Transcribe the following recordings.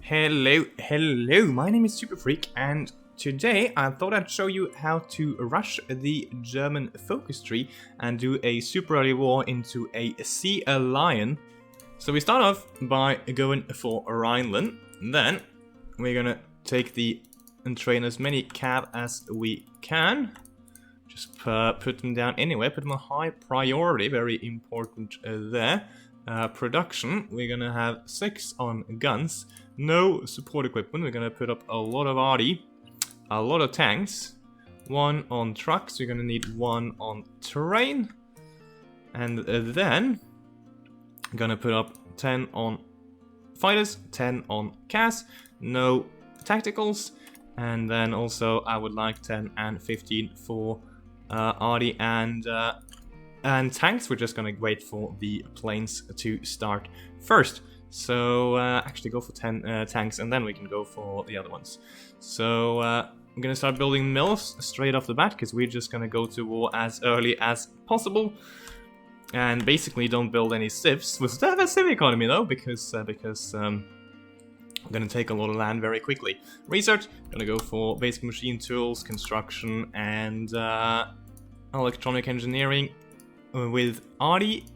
Hello, my name is Super Freak, and today I thought I'd show you how to rush the German focus tree and do a super early war into a Sea Lion. So we start off by going for Rhineland, then we're gonna take and train as many cav as we can. Just put them down anywhere, put them on high priority, very important there. Production, we're gonna have 6 on guns, no support equipment, we're gonna put up a lot of arty, a lot of tanks, 1 on trucks, we're gonna need 1 on terrain, and then I'm gonna put up 10 on fighters, 10 on CAS, no tacticals, and then also I would like 10 and 15 for arty and tanks. We're just gonna wait for the planes to start first. So actually go for 10 tanks and then we can go for the other ones. So I'm gonna start building mills straight off the bat because we're just gonna go to war as early as possible. And basically don't build any civs. We'll still have a civ economy though because I'm gonna take a lot of land very quickly. Research, gonna go for basic machine tools, construction, and electronic engineering with arty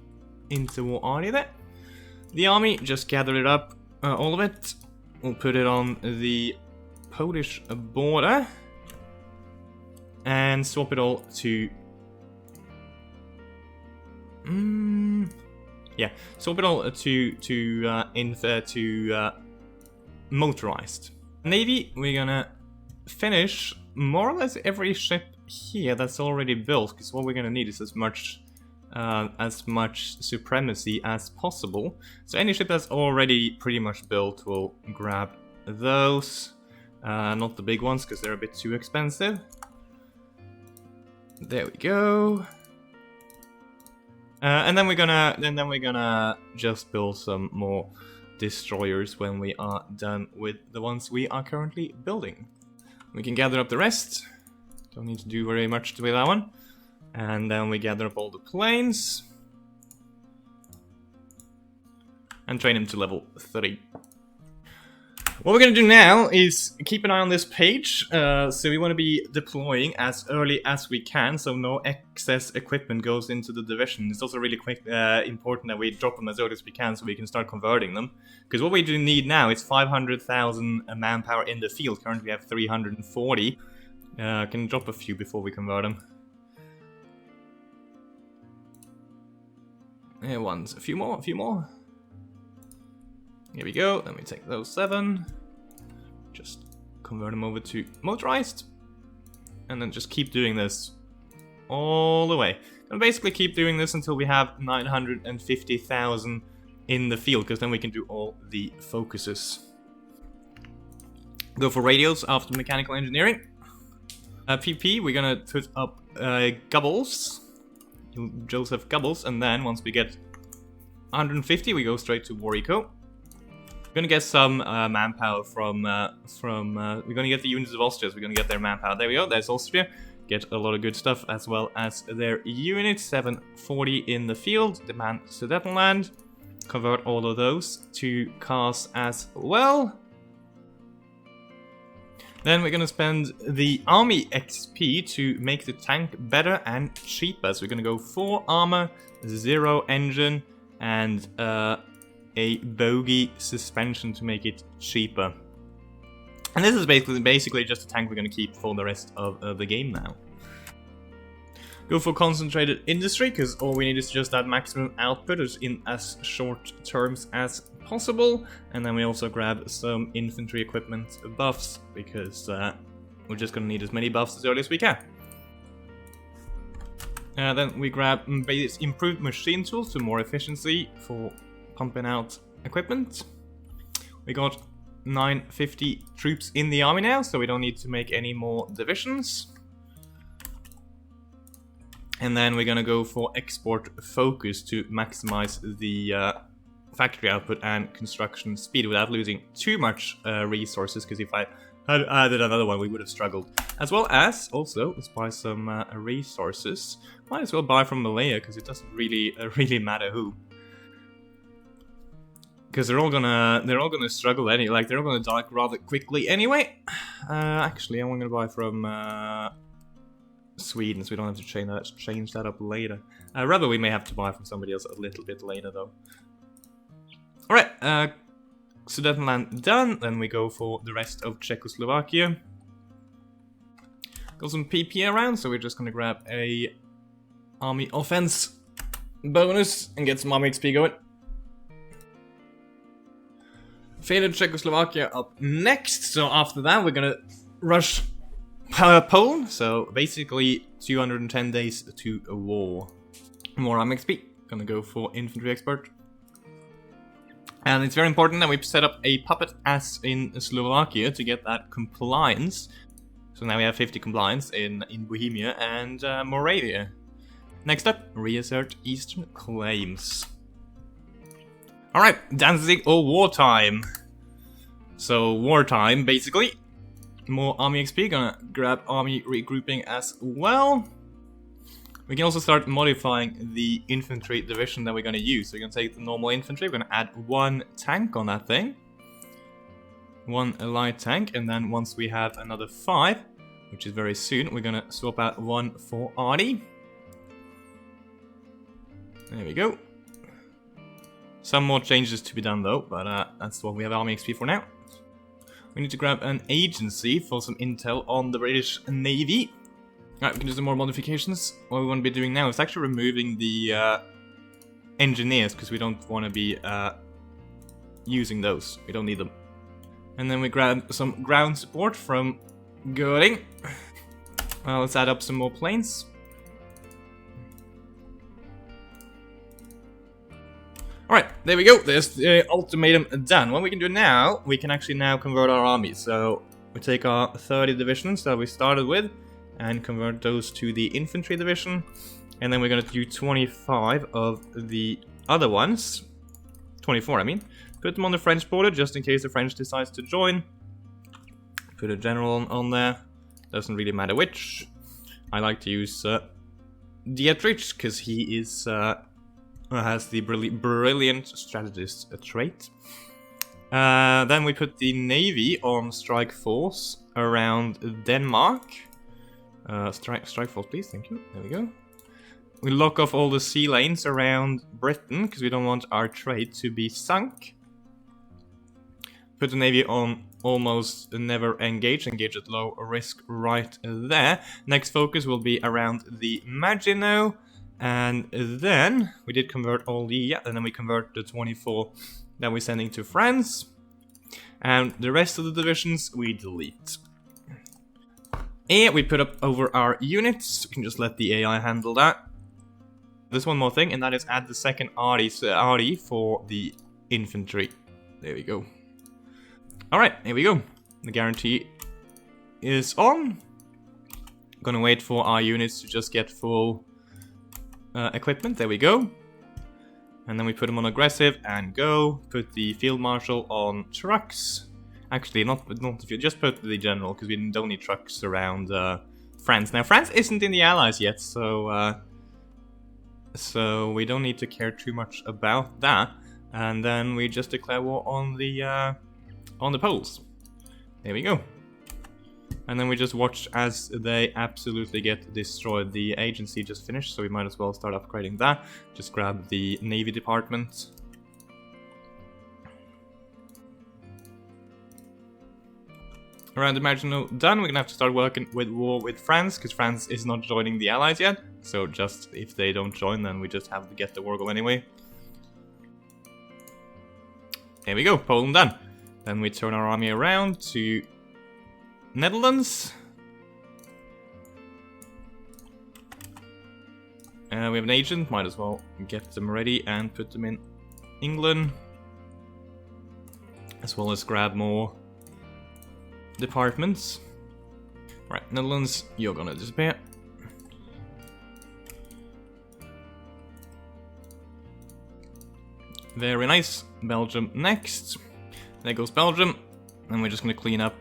into arty there. The army, just gather it up, all of it. We'll put it on the Polish border and swap it all to swap it all to motorized. Navy, we're gonna finish more or less every ship here that's already built, because what we're gonna need is as much supremacy as possible. So any ship that's already pretty much built, we'll grab those. Not the big ones because they're a bit too expensive. There we go. And then we're gonna just build some more destroyers when we are done with the ones we are currently building. We can gather up the rest. Don't need to do very much with that one. And then we gather up all the planes and train them to level 3. What we're going to do now is keep an eye on this page. So we want to be deploying as early as we can, so no excess equipment goes into the division. It's also really important that we drop them as early as we can so we can start converting them. Because what we do need now is 500,000 manpower in the field. Currently we have 340. Can drop a few before we convert them. Here, a few more. Here we go, then we take those 7. Just convert them over to motorized. And then just keep doing this all the way. And basically keep doing this until we have 950,000 in the field, because then we can do all the focuses. Go for radios after mechanical engineering. PP, we're gonna put up Goebbels. Joseph Goebbels, and then once we get 150, we go straight to War Eco. We're gonna get some manpower from we're gonna get the units of Austria, so we're gonna get their manpower. There we go, there's Austria. Get a lot of good stuff as well as their units. 740 in the field, demand Sudetenland. Convert all of those to cars as well. Then we're gonna spend the army XP to make the tank better and cheaper. So we're gonna go 4 armor, 0 engine, and a bogey suspension to make it cheaper. And this is basically just a tank we're gonna keep for the rest of the game now. Go for concentrated industry, because all we need is just that maximum output in as short terms as possible. And then we also grab some infantry equipment buffs, because we're just gonna need as many buffs as early as we can. Then we grab improved machine tools for more efficiency for pumping out equipment. We got 950 troops in the army now, so we don't need to make any more divisions. And then we're gonna go for export focus to maximize the factory output and construction speed without losing too much resources, because if I had added another one we would have struggled. As well as, also, let's buy some resources. Might as well buy from Malaya, because it doesn't really matter who. because they're all gonna struggle anyway. Like they're all gonna die rather quickly anyway. Actually, I'm gonna buy from Sweden, so we don't have to change that up later. Rather, we may have to buy from somebody else a little bit later, though. All right, Sudetenland done. Then we go for the rest of Czechoslovakia. Got some PP around, so we're just gonna grab a army offense bonus and get some army XP going. Faded Czechoslovakia up next, so after that we're gonna rush Poland, so basically 210 days to a war. More army XP, gonna go for infantry expert. And it's very important that we set up a puppet as in Slovakia to get that compliance. So now we have 50 compliance in Bohemia and Moravia. Next up, reassert Eastern claims. Alright, Danzig or wartime. So, wartime, basically. More army XP, gonna grab army regrouping as well. We can also start modifying the infantry division that we're gonna use. So we're gonna take the normal infantry, we're gonna add 1 tank on that thing. 1 light tank, and then once we have another 5, which is very soon, we're gonna swap out 1 for Artie. There we go. Some more changes to be done though, but that's what we have army XP for now. We need to grab an agency for some intel on the British Navy. Alright, we can do some more modifications. What we want to be doing now is actually removing the engineers, because we don't want to be using those. We don't need them. And then we grab some ground support from Göring. Let's add up some more planes. Alright, there we go. There's the ultimatum done. What we can do now, we can actually now convert our army. So we take our 30 divisions that we started with and convert those to the infantry division. And then we're going to do 25 of the other ones. 24, I mean. Put them on the French border just in case the French decides to join. Put a general on there. Doesn't really matter which. I like to use Dietrich because he is... has the brilliant strategist trait. Then we put the navy on strike force around Denmark. Strike force, please. Thank you. There we go. We lock off all the sea lanes around Britain because we don't want our trade to be sunk. Put the navy on almost never engage. Engage at low risk right there. Next focus will be around the Maginot. And then we did convert all the, and then we convert the 24 that we're sending to France. And the rest of the divisions we delete. And we put up over our units. We can just let the AI handle that. There's one more thing, and that is add the second arty for the infantry. There we go. Alright, here we go. The guarantee is on. Gonna wait for our units to just get full equipment. There we go. And then we put them on aggressive and go. Put the field marshal on trucks. Actually, not the field, just put the general, because we don't need trucks around France. Now, France isn't in the Allies yet, so we don't need to care too much about that. And then we just declare war on the Poles. There we go. And then we just watch as they absolutely get destroyed. The agency just finished, so we might as well start upgrading that. Just grab the Navy department. Around the Maginot done, we're gonna have to start working with war with France, because France is not joining the Allies yet. So just, if they don't join, then we just have to get the war goal anyway. Here we go, Poland done. Then we turn our army around to Netherlands. We have an agent, might as well get them ready and put them in England. As well as grab more departments. Right, Netherlands, you're gonna disappear. Very nice. Belgium next. There goes Belgium. And we're just gonna clean up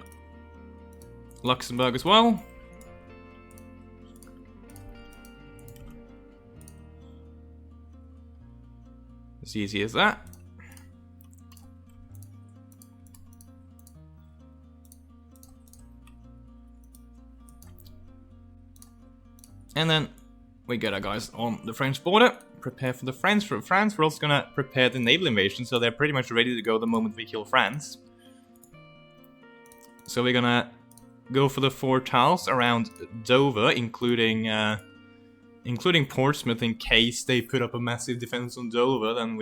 Luxembourg as well. As easy as that. And then we get our guys on the French border. Prepare for the French. For France, we're also gonna prepare the naval invasion, so they're pretty much ready to go the moment we kill France. So we're gonna go for the 4 tiles around Dover, including Portsmouth, in case they put up a massive defense on Dover. Then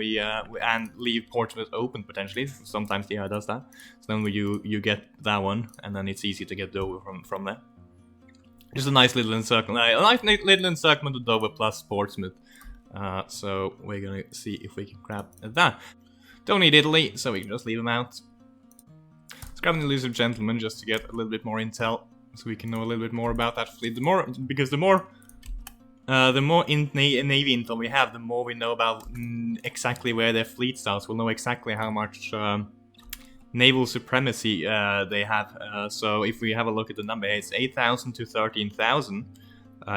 and leave Portsmouth open potentially. Sometimes the AI does that. So then you get that one, and then it's easy to get Dover from there. Just a nice little encirclement. A nice little encirclement of Dover plus Portsmouth. So we're gonna see if we can grab that. Don't need Italy, so we can just leave them out. Let's grab an elusive gentleman just to get a little bit more intel, so we can know a little bit more about that fleet. Because the more navy intel we have, the more we know about exactly where their fleet starts. We'll know exactly how much naval supremacy they have. So if we have a look at the number, it's 8,000 to 13,000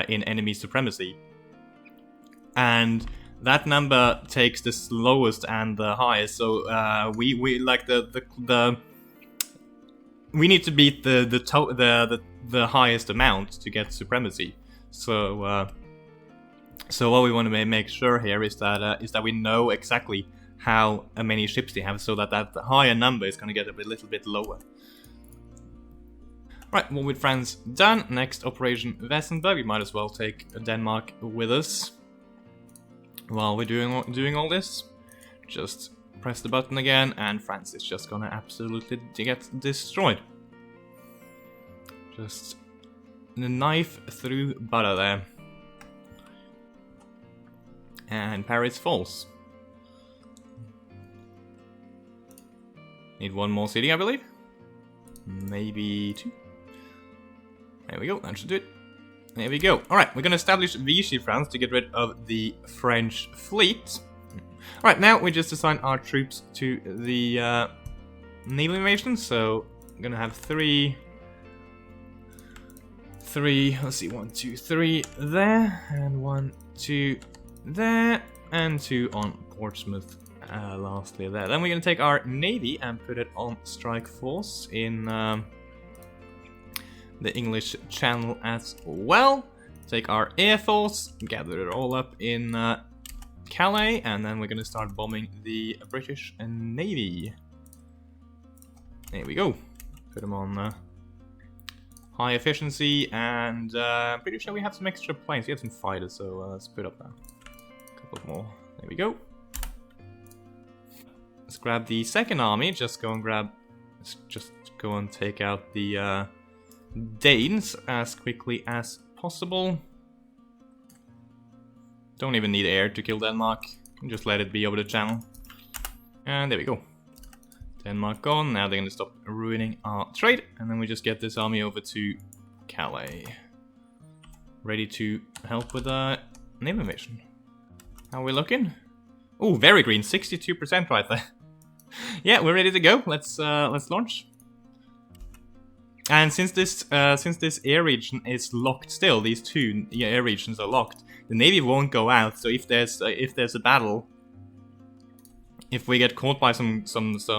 in enemy supremacy, and that number takes the slowest and the highest. So we like we need to beat the highest amount to get supremacy. So so what we want to make sure here is that we know exactly how many ships they have, so that higher number is going to get a little bit lower. Right, well, with France done, next Operation Wesenberg. We might as well take Denmark with us while we're doing all this. Just press the button again, and France is just gonna absolutely get destroyed. Just the knife through butter there. And Paris falls. Need 1 more city, I believe. Maybe 2. There we go, that should do it. There we go. Alright, we're gonna establish Vichy France to get rid of the French fleet. Alright, now we just assign our troops to the naval invasion. So I'm gonna have 3, let's see, 1, 2, 3 there, and 1, 2 there, and 2 on Portsmouth, lastly there. Then we're gonna take our navy and put it on strike force in the English Channel as well. Take our air force, gather it all up in Calais, and then we're gonna start bombing the British Navy. There we go. Put them on high efficiency, and pretty sure we have some extra planes. We have some fighters, so let's put up a couple more. There we go. Let's grab the second army. Let's just go and take out the Danes as quickly as possible. Don't even need air to kill Denmark. Just let it be over the channel. And there we go. Denmark gone. Now they're gonna stop ruining our trade, and then we just get this army over to Calais, ready to help with the naval invasion. How are we looking? Oh, very green, 62% right there. Yeah, we're ready to go. Let's launch. And since this air region is locked still, these 2 air regions are locked, the navy won't go out. So if there's a battle, if we get caught by some subs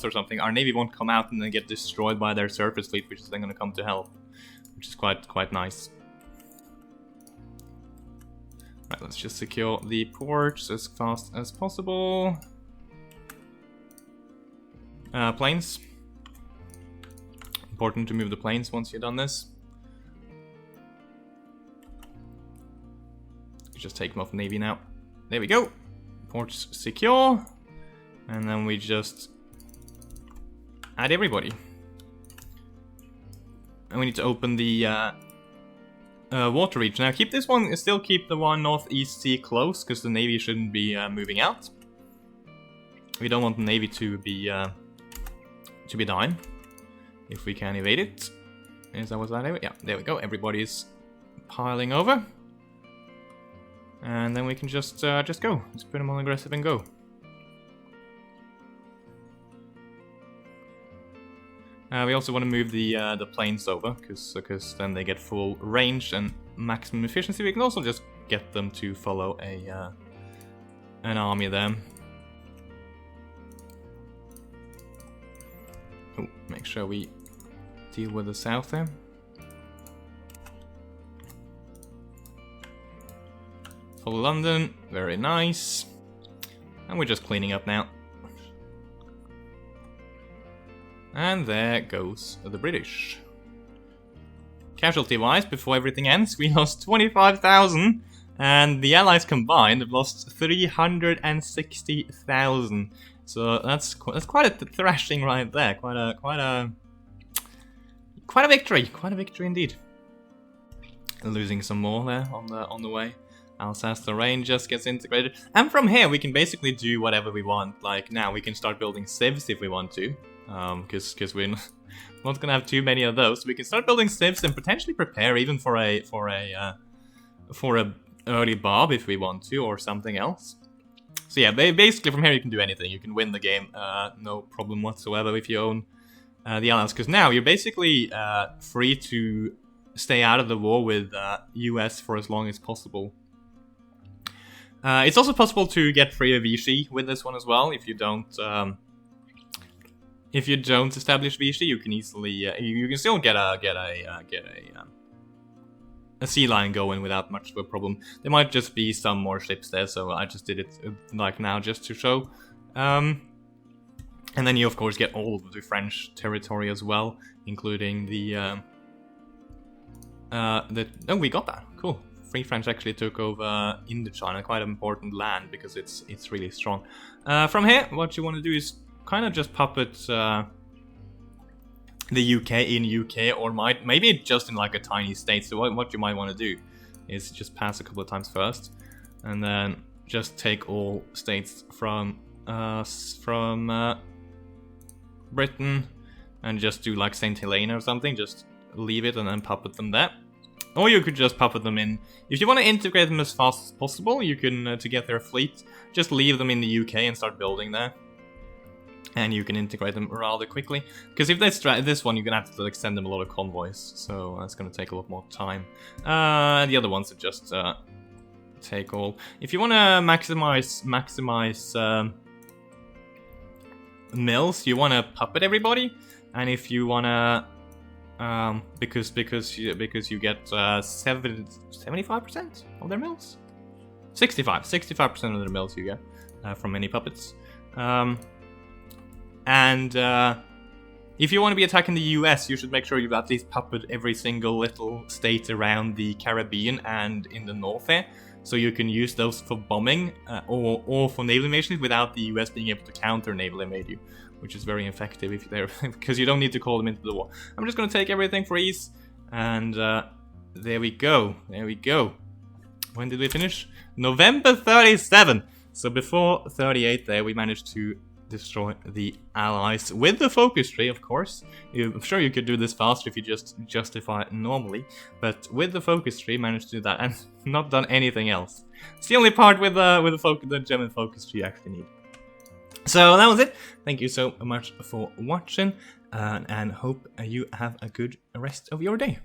or something, our navy won't come out and then get destroyed by their surface fleet, which is then going to come to help, which is quite nice. Right, let's just secure the ports as fast as possible. Planes. Important to move the planes once you've done this. Just take them off navy now. There we go. Ports secure. And then we just add everybody. And we need to open the water reach. Now keep this one, still keep the one northeast sea close, because the navy shouldn't be moving out. We don't want the navy to be dying. If we can evade it. Was that? Yeah, there we go. Everybody's piling over. And then we can just go. Just put them on aggressive and go. We also want to move the planes over, because then they get full range and maximum efficiency. We can also just get them to follow an army there. Oh, make sure we deal with the south there. For London, very nice. And we're just cleaning up now. And there goes the British. Casualty-wise, before everything ends, we lost 25,000, and the Allies combined have lost 360,000. So that's quite a thrashing right there. Quite a victory. Quite a victory indeed. Losing some more there on the way. Alsace-Lorraine just gets integrated, and from here we can basically do whatever we want. Like now, we can start building civs if we want to, because we're not gonna have too many of those. We can start building civs and potentially prepare even for a early Bob if we want to, or something else. So yeah, basically from here you can do anything. You can win the game, no problem whatsoever if you own the Allies, because now you're basically free to stay out of the war with US for as long as possible. It's also possible to get free of Vichy with this one as well. If you don't establish Vichy, you can easily you can still get a sea line going without much of a problem. There might just be some more ships there, so I just did it like now just to show. And then you of course get all of the French territory as well, including the oh, we got that. Cool. Free French actually took over Indochina, quite an important land because it's really strong. From here, what you want to do is kind of just puppet the UK in UK, or maybe just in like a tiny state. So what you might want to do is just pass a couple of times first, and then just take all states from Britain, and just do like Saint Helena or something. Just leave it and then puppet them there. Or you could just puppet them in. If you want to integrate them as fast as possible, you can, to get their fleet, just leave them in the UK and start building there. And you can integrate them rather quickly. Because if this one, you're going to have to like, send them a lot of convoys. So that's going to take a lot more time. The other ones are just take all. If you want to maximize mills, you want to puppet everybody. And if you want to... because you get 75% of their mills? 65% of their mills you get from many puppets. If you want to be attacking the US, you should make sure you've at least puppet every single little state around the Caribbean and in the north there, so you can use those for bombing or for naval invasion without the US being able to counter naval invade you, which is very effective if they're because you don't need to call them into the war. I'm just going to take everything for ease, and there we go. There we go. When did we finish? November 37. So before 38 there, we managed to destroy the Allies with the focus tree, of course. I'm sure you could do this faster if you just justify it normally, but with the focus tree, managed to do that and not done anything else. It's the only part with the German focus tree you actually need. So that was it. Thank you so much for watching, and hope you have a good rest of your day.